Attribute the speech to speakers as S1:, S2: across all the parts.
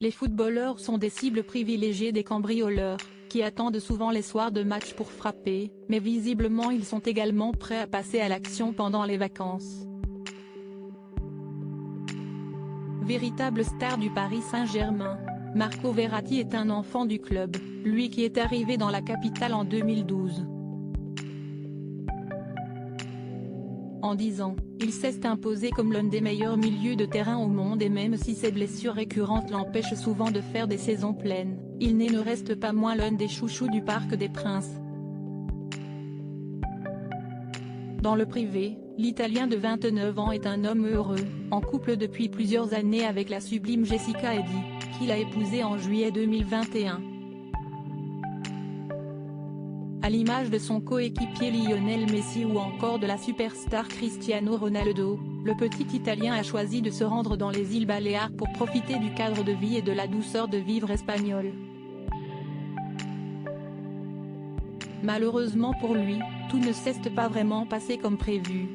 S1: Les footballeurs sont des cibles privilégiées des cambrioleurs, qui attendent souvent les soirs de match pour frapper, mais visiblement ils sont également prêts à passer à l'action pendant les vacances. Véritable star du Paris Saint-Germain, Marco Verratti est un enfant du club, lui qui est arrivé dans la capitale en 2012. En 10 ans, il s'est imposé comme l'un des meilleurs milieux de terrain au monde et même si ses blessures récurrentes l'empêchent souvent de faire des saisons pleines, il ne reste pas moins l'un des chouchous du Parc des Princes. Dans le privé, l'Italien de 29 ans est un homme heureux, en couple depuis plusieurs années avec la sublime Jessica Eddy, qu'il a épousée en juillet 2021. À l'image de son coéquipier Lionel Messi ou encore de la superstar Cristiano Ronaldo, le petit Italien a choisi de se rendre dans les îles Baléares pour profiter du cadre de vie et de la douceur de vivre espagnol. Malheureusement pour lui, tout ne s'est pas vraiment passé comme prévu.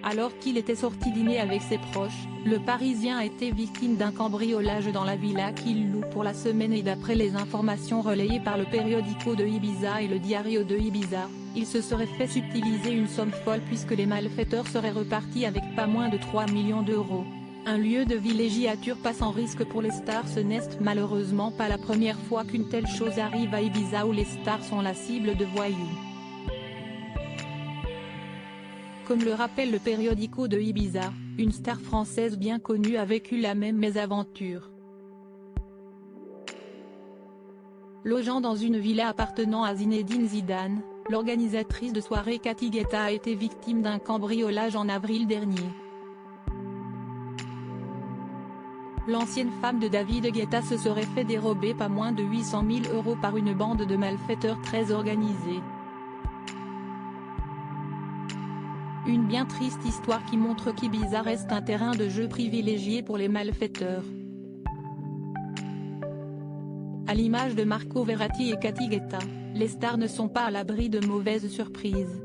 S1: Alors qu'il était sorti dîner avec ses proches, le Parisien a été victime d'un cambriolage dans la villa qu'il loue pour la semaine et d'après les informations relayées par le Periodico de Ibiza et le Diario de Ibiza, il se serait fait subtiliser une somme folle puisque les malfaiteurs seraient repartis avec pas moins de 3 millions d'euros. Un lieu de villégiature pas sans risque pour les stars. Ce n'est malheureusement pas la première fois qu'une telle chose arrive à Ibiza où les stars sont la cible de voyous. Comme le rappelle le Periodico de Ibiza, une star française bien connue a vécu la même mésaventure. Logeant dans une villa appartenant à Zinedine Zidane, l'organisatrice de soirée Cathy Guetta a été victime d'un cambriolage en avril dernier. L'ancienne femme de David Guetta se serait fait dérober pas moins de 800 000 euros par une bande de malfaiteurs très organisée. Une bien triste histoire qui montre qu'Ibiza reste un terrain de jeu privilégié pour les malfaiteurs. À l'image de Marco Verratti et Cathy Guetta, les stars ne sont pas à l'abri de mauvaises surprises.